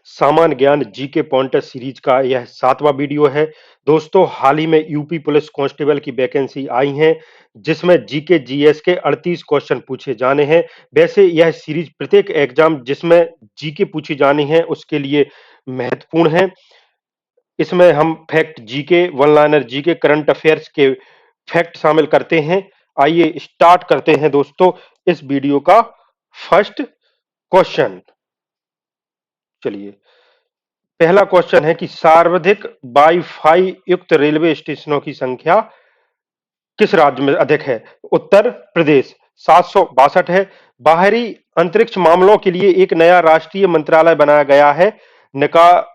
सामान्य ज्ञान GK pointer series का यह 7वां वीडियो है। दोस्तों, हाल ही में यूपी पुलिस कांस्टेबल की वैकेंसी आई है, जिसमें जीके जीएस के 38 क्वेश्चन पूछे जाने हैं। वैसे यह सीरीज प्रत्येक एग्जाम जिसमें जीके पूछी जानी है उसके लिए महत्वपूर्ण है। इसमें हम fact GK, one liner GK, current affairs के फैक्ट शामिल करते हैं। आइए स्टार्ट करते हैं दोस्तों इस वीडियो का फर्स्ट क्वेश्चन। चलिए, पहला क्वेश्चन है कि सर्वाधिक वाईफाई युक्त रेलवे स्टेशनों की संख्या किस राज्य में अधिक है? उत्तर प्रदेश 762 है। बाहरी अंतरिक्ष मामलों के लिए एक नया राष्ट्रीय मंत्रालय बनाया गया है, निका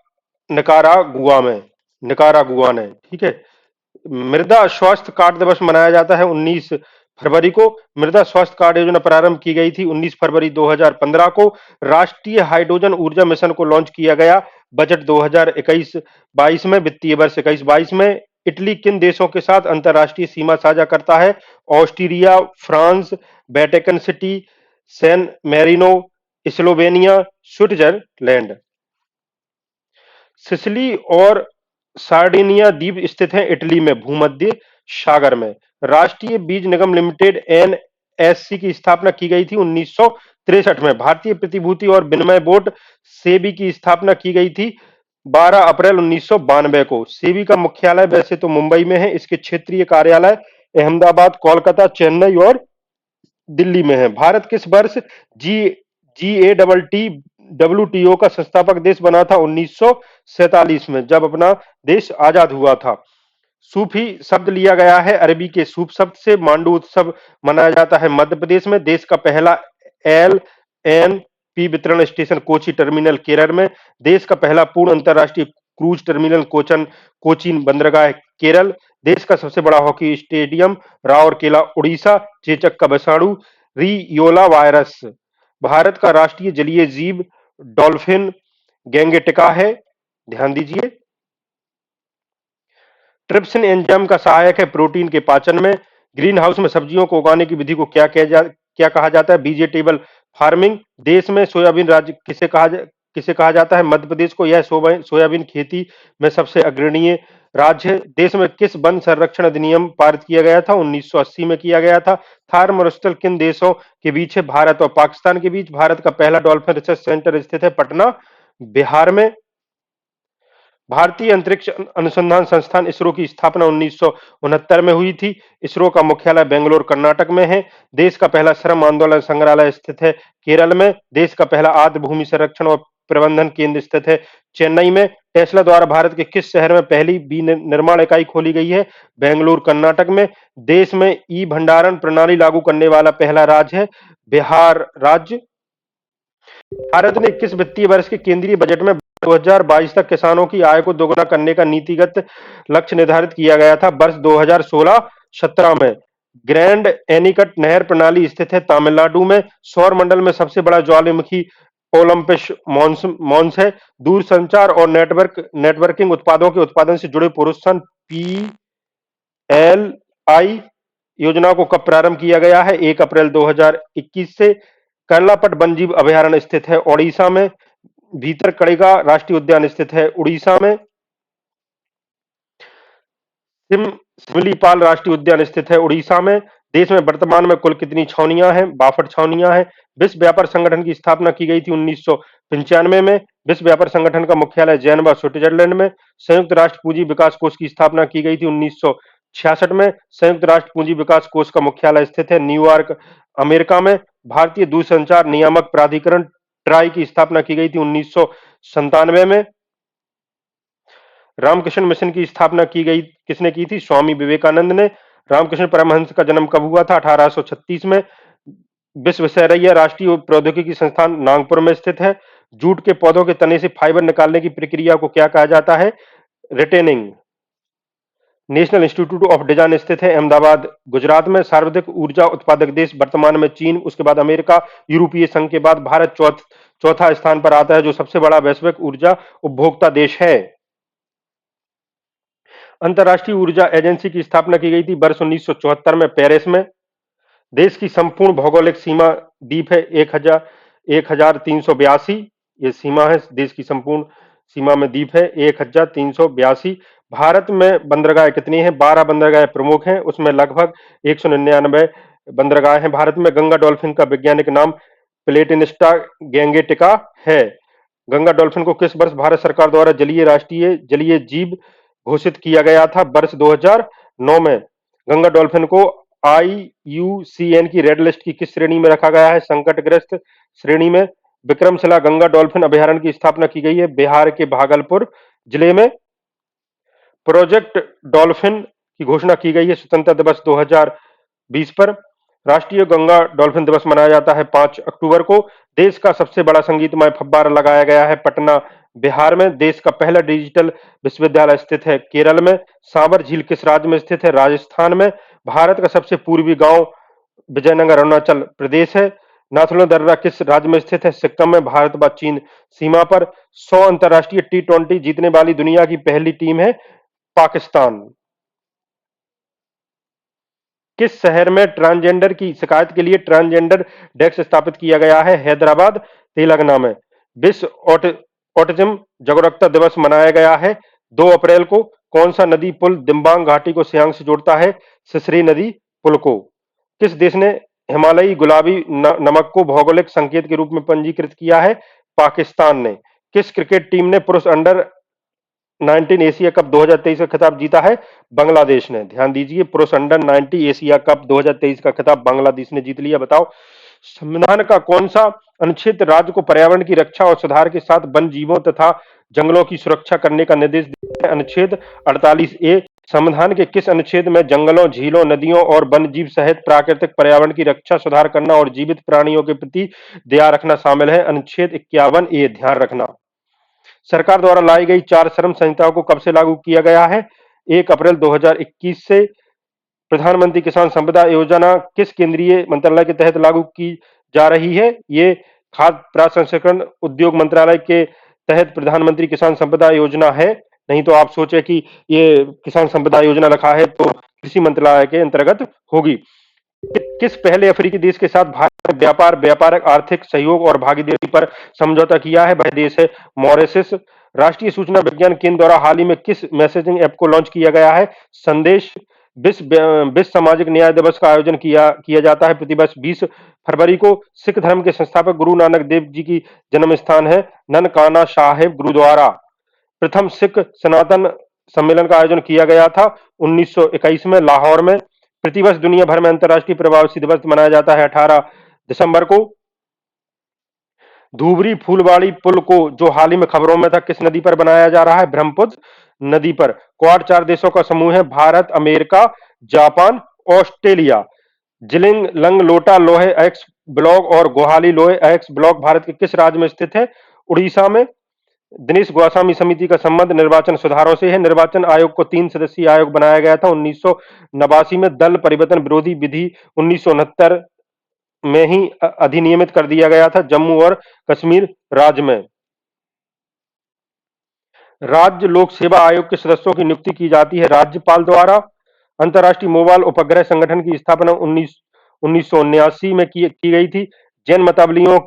निकारागुआ में निकारागुआ ने, ठीक है। मृदा स्वास्थ्य कार्ड दिवस मनाया जाता है 19 फरवरी को। मृदा स्वास्थ्य कार्ड योजना प्रारंभ की गई थी 19 फरवरी 2015 को। राष्ट्रीय हाइड्रोजन ऊर्जा मिशन को लॉन्च किया गया बजट 2021-22 में। वित्तीय वर्ष 21-22 में इटली किन देशों के साथ अंतरराष्ट्रीय सीमा साझा करता है? Austria, France, Vatican City, San Marino, Slovenia, Switzerland. Sicily और सार्डिनिया द्वीप स्थित हैं इटली में, भूमध्य सागर में। राष्ट्रीय बीज निगम लिमिटेड एनएससी की स्थापना की गई थी 1963 में। भारतीय प्रतिभूति और विनिमय बोर्ड सेबी की स्थापना की गई थी 12 अप्रैल 1992 को। सेबी का मुख्यालय वैसे तो मुंबई में है, इसके क्षेत्रीय कार्यालय अहमदाबाद, कोलकाता, चेन्नई और दिल्ली में है। भारत किस वर्ष जी GATT WTO का संस्थापक देश बना था? 1947 में, जब अपना देश आजाद हुआ था। सूफी शब्द लिया गया है अरबी के सूफ शब्द से। मांडू उत्सव मनाया जाता है मध्य प्रदेश में। देश का पहला LNP वितरण स्टेशन कोची टर्मिनल केरल में। देश का पहला पूर्ण अंतरराष्ट्रीय क्रूज टर्मिनल कोचीन बंदरगाह केरल। देश का सबसे बड़ा हॉकी स्टेडियम राउरकेला उड़ीसा। चेचक का विषाणु रियोला वायरस। भारत का राष्ट्रीय जलीय जीव डॉल्फिन गैंगेटिका है, ध्यान दीजिए। ट्रिप्सिन एंजाइम का सहायक है प्रोटीन के पाचन में। ग्रीन हाउस में सब्जियों को उगाने की विधि को क्या कहा जाता है? Vegetable farming. देश में सोयाबीन राज्य किसे कहा जाता है? मध्य प्रदेश को। यह सोयाबीन खेती में सबसे अग्रणीय राज्य है। देश में किस वन संरक्षण अधिनियम पारित किया गया था? 1980 में किया गया था। थार मरुस्थल किन देशों के बीच है? भारत और पाकिस्तान के बीच। भारत का पहला डॉल्फिन रिसर्च सेंटर स्थित है पटना, बिहार में। भारतीय अंतरिक्ष अनुसंधान संस्थान इसरो की स्थापना 1969 में हुई थी। इसरो का मुख्यालय बेंगलुरु, कर्नाटक में है। देश का पहला श्रम आंदोलन संग्रहालय स्थित है केरल में। देश का पहला आर्द्र भूमि संरक्षण और प्रबंधन केंद्र स्थित है चेन्नई में। टेस्ला द्वारा भारत के किस शहर में पहली निर्माण इकाई खोली गई है? बेंगलुरु, कर्नाटक में। देश में ई भंडारण प्रणाली लागू करने वाला पहला राज्य है बिहार राज्य। भारत ने किस वित्तीय वर्ष के केंद्रीय बजट में 2022 तक किसानों की आय को दोगुना करने का नीतिगत लक्ष्य निर्धारित किया गया था? वर्ष 2016-17 में। ग्रैंड एनीकट नहर प्रणाली स्थित है तमिलनाडु में। सौर मंडल में सबसे बड़ा ज्वालामुखी ओलंपस मॉन्स है। दूरसंचार और नेटवर्किंग उत्पादों के उत्पादन से जुड़े प्रोत्साहन PLI योजना को कब प्रारंभ किया गया है? 1 अप्रैल 2021 से। कर्लापट वन्यजीव अभयारण्य स्थित है ओडिशा में। भीतरकनिका राष्ट्रीय उद्यान स्थित है उड़ीसा में। सिमलीपाल राष्ट्रीय उद्यान स्थित है उड़ीसा में। देश में वर्तमान में कुल कितनी छावनियां हैं? 62 छावनियां हैं। विश्व व्यापार संगठन की स्थापना की गई थी 1995 में। विश्व व्यापार संगठन का मुख्यालय जेनेवा, स्विट्जरलैंड में। संयुक्त राष्ट्र पूंजी विकास कोष की स्थापना की गई थी 1966 में। संयुक्त राष्ट्र पूंजी विकास कोष का मुख्यालय स्थित है न्यूयॉर्क, अमेरिका में। भारतीय दूरसंचार नियामक प्राधिकरण ट्राई की स्थापना की गई थी 1997 में। रामकृष्ण मिशन की स्थापना किसने की थी? स्वामी विवेकानंद ने। रामकृष्ण परमहंस का जन्म कब हुआ था? 1836 में। विश्वेश्वरैया राष्ट्रीय प्रौद्योगिकी संस्थान नागपुर में स्थित है। जूट के पौधों के तने से फाइबर निकालने की प्रक्रिया को क्या कहा जाता है? Retaining. National institute of design स्थित है अहमदाबाद, गुजरात में। सर्वाधिक ऊर्जा उत्पादक देश वर्तमान में चीन, उसके बाद अमेरिका, यूरोपीय संघ के बाद भारत चौथा स्थान पर आता है जो सबसे बड़ा वैश्विक ऊर्जा उपभोक्ता देश है। अंतर्राष्ट्रीय ऊर्जा एजेंसी की स्थापना की गई थी वर्ष 1974 में पेरिस में। देश की संपूर्ण भौगोलिक सीमा द्वीप है 1382। ये सीमा है, देश की संपूर्ण सीमा में द्वीप है 1382। भारत में बंदरगाह कितनी है? 12 बंदरगाह प्रमुख हैं, उसमें लगभग 199 बंदरगाह हैं। भारत में गंगा डॉल्फिन का वैज्ञानिक नाम प्लेटिनिस्टा गैंगेटिका है। गंगा डॉल्फिन को किस वर्ष भारत सरकार द्वारा राष्ट्रीय जलीय जीव घोषित किया गया था? वर्ष 2009 में। गंगा डॉल्फिन को आईयूसीएन की रेड लिस्ट की किस श्रेणी में रखा गया है? संकटग्रस्त श्रेणी में। विक्रमशिला गंगा डॉल्फिन अभयारण्य की स्थापना की गई है बिहार के भागलपुर जिले में। प्रोजेक्ट डॉल्फिन की घोषणा की गई है स्वतंत्रता दिवस 2020 पर। राष्ट्रीय गंगा डॉल्फिन दिवस मनाया जाता है 5 अक्टूबर को। देश का सबसे बड़ा संगीतमय फव्वारा लगाया गया है पटना बिहार में। देश का पहला डिजिटल विश्वविद्यालय स्थित है केरल में। सांबर झील किस राज्य में स्थित है? राजस्थान में। भारत का सबसे पूर्वी गांव विजयनगर अरुणाचल प्रदेश है। नाथुला दर्रा किस राज्य में स्थित है? सिक्किम में। भारत व चीन सीमा पर। 100 अंतर्राष्ट्रीय T20 जीतने वाली दुनिया की पहली टीम है पाकिस्तान। किस शहर में ट्रांसजेंडर की शिकायत के लिए ट्रांसजेंडर डेस्क स्थापित किया गया है? हैदराबाद तेलंगाना में। विश्व ऑटिज्म जागरूकता दिवस मनाया गया है 2 अप्रैल को। कौन सा नदी पुल दिबांग घाटी को सियांग से जोड़ता है? सिसरी नदी पुल को। किस देश ने हिमालयी गुलाबी नमक को भौगोलिक संकेत के रूप में पंजीकृत किया है? पाकिस्तान ने। किस क्रिकेट टीम ने पुरुष अंडर 19 एशिया कप 2023 का खिताब जीता है? बांग्लादेश ने। ध्यान दीजिए, पुरुष अंडर 90 एशिया कप 2023 का खिताब बांग्लादेश ने जीत लिया। बताओ, संविधान का कौन सा अनुच्छेद राज्य को पर्यावरण की रक्षा और सुधार के साथ वन जीवों तथा जंगलों की सुरक्षा करने का निर्देश देता है? अनुच्छेद 48A। संविधान के किस अनुच्छेद में जंगलों, झीलों, नदियों और वन जीव सहित प्राकृतिक पर्यावरण की रक्षा, सुधार करना और जीवित प्राणियों के प्रति दया रखना शामिल है? अनुच्छेद 51A। ध्यान रखना। सरकार द्वारा लाई गई 4 श्रम संहिताओं को कब से लागू किया गया है? 1 अप्रैल 2021 से। प्रधानमंत्री किसान संपदा योजना किस केंद्रीय मंत्रालय के तहत लागू की जा रही है? ये खाद्य प्रसंस्करण उद्योग मंत्रालय के तहत प्रधानमंत्री किसान संपदा योजना है। नहीं तो आप सोचे कि ये किसान संपदा योजना रखा है तो कृषि मंत्रालय के अंतर्गत होगी। किस पहले अफ्रीकी देश के साथ भारत ने व्यापारिक आर्थिक सहयोग और भागीदारी पर समझौता किया है? वह देश है मॉरिशस। राष्ट्रीय सूचना विज्ञान केंद्र द्वारा हाल ही में किस मैसेजिंग ऐप को लॉन्च किया गया है? संदेश। विश्व सामाजिक न्याय दिवस का आयोजन किया जाता है प्रतिवर्ष 20 फरवरी को। सिख धर्म के संस्थापक गुरु नानक देव जी की जन्म स्थान है ननकाना साहिब गुरुद्वारा। प्रथम सिख सनातन सम्मेलन का आयोजन किया गया था 1921 में लाहौर में। प्रतिवर्ष दुनिया भर में अंतर्राष्ट्रीय प्रवासी दिवस मनाया जाता है 18 दिसंबर को। धुबरी फूलवाड़ी पुल को जो हाल ही में खबरों में था किस नदी पर बनाया जा रहा है? ब्रह्मपुत्र नदी पर। क्वाड 4 देशों का समूह है भारत, अमेरिका, जापान, ऑस्ट्रेलिया। जिलिंग लंग लोटा लोहे एक्स ब्लॉक और गोहाली लोहे एक्स ब्लॉक भारत के किस राज्य में स्थित है? उड़ीसा में। दिनेश गोस्वामी समिति का संबंध निर्वाचन सुधारों से है। निर्वाचन आयोग को 3 सदस्यीय आयोग बनाया गया था 1989 में। दल परिवर्तन विरोधी विधि 1969 में ही अधिनियमित कर दिया गया था जम्मू और कश्मीर राज्य में। राज्य लोक सेवा आयोग के सदस्यों की नियुक्ति की जाती है राज्यपाल द्वारा। अंतर्राष्ट्रीय मोबाइल उपग्रह संगठन की स्थापना 1979 में की गई थी। जैन मतावलियों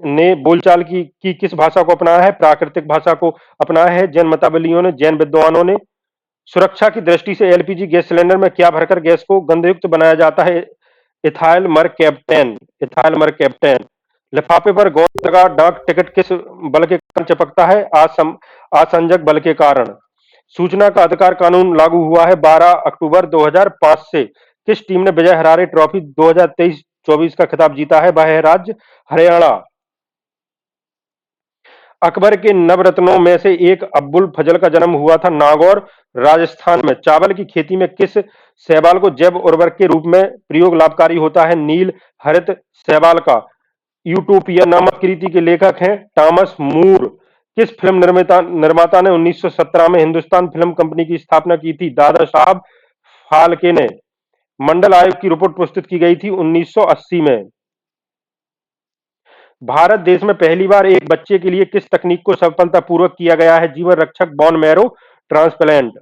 ने बोलचाल की किस भाषा को अपनाया है? प्राकृतिक भाषा को अपनाया है जैन मतावलियों ने, जैन विद्वानों ने। सुरक्षा की दृष्टि से एलपीजी गैस सिलेंडर में क्या भरकर गैस को गंधयुक्त बनाया जाता है? इथाइल मरकैप्टेन। इथाइल मरकैप्टेन। लिफाफे पर गौर लगा, डाक टिकट किस बल के कारण चिपकता है? आसंजक बल के कारण। सूचना का अधिकार कानून लागू हुआ है 12 अक्टूबर 2005 से। किस टीम ने विजय हजारे ट्रॉफी 2023-24 का खिताब जीता है? वह है राज्य हरियाणा। अकबर के नवरत्नों में से एक अब्बुल फजल का जन्म हुआ था नागौर राजस्थान में। चावल की खेती में किस शैवाल को जैव उर्वरक के रूप में प्रयोग लाभकारी होता है? नील हरित शैवाल का। यूटोपिया नामक कृति के लेखक हैं टॉमस मूर। किस फिल्म निर्माता ने 1917 में हिंदुस्तान फिल्म कंपनी की स्थापना की थी? दादा साहब फाल्के ने। मंडल आयोग की रिपोर्ट प्रस्तुत की गई थी 1980 में। भारत देश में पहली बार एक बच्चे के लिए किस तकनीक को सफलतापूर्वक किया गया है? जीवन रक्षक बोन मैरो ट्रांसप्लांट।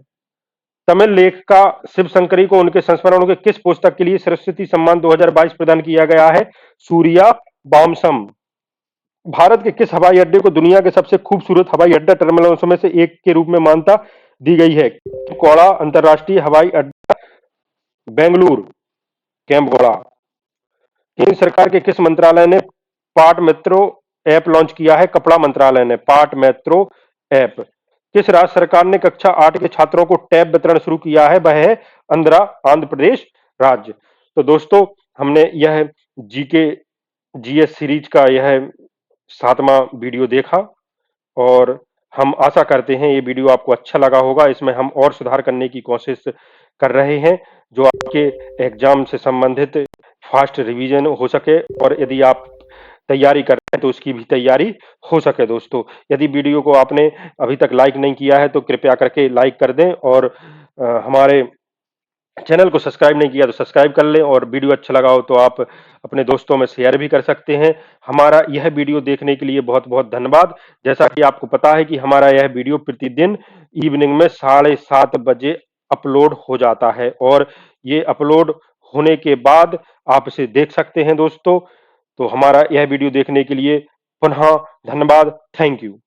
तमिल लेखिका शिव शंकरी को उनके संस्मरणों के किस पुस्तक के लिए सरस्वती सम्मान 2022 प्रदान किया गया है? सूर्या वंशम। भारत के किस हवाई अड्डे को दुनिया के सबसे खूबसूरत हवाई अड्डा टर्मिनलों में से एक के रूप में मान्यता दी गई है? कैंप-गौड़ा अंतर्राष्ट्रीय हवाई अड्डा, बेंगलुरु, कैंप-गौड़ा। केंद्र सरकार के किस मंत्रालय ने पाट मेट्रो ऐप लॉन्च किया है? कपड़ा मंत्रालय ने पाट मेट्रो ऐप। किस राज्य सरकार ने कक्षा 8 के छात्रों को टैब वितरण शुरू किया है? वह है आंध्र प्रदेश राज्य। तो दोस्तों, हमने यह जीके जीएस सीरीज का यह 7वां वीडियो देखा और हम आशा करते हैं ये वीडियो आपको अच्छा लगा होगा। इसमें हम और सुधार करने की कोशिश कर रहे हैं, जो आपके एग्जाम से संबंधित फास्ट रिवीजन हो सके और यदि आप तैयारी कर रहे हैं तो उसकी भी तैयारी हो सके। दोस्तों, यदि वीडियो को आपने अभी तक लाइक नहीं किया है तो कृपया करके लाइक कर दें और हमारे चैनल को सब्सक्राइब नहीं किया तो सब्सक्राइब कर लें और वीडियो अच्छा लगा हो तो आप अपने दोस्तों में शेयर भी कर सकते हैं। हमारा यह वीडियो देखने के लिए बहुत-बहुत धन्यवाद। जैसा कि आपको पता है कि हमारा यह वीडियो प्रतिदिन इवनिंग में 7:30 बजे अपलोड हो जाता है और ये अपलोड होने के बाद आप इसे देख सकते हैं दोस्तों। तो हमारा यह वीडियो देखने के लिए पुनः धन्यवाद। Thank you.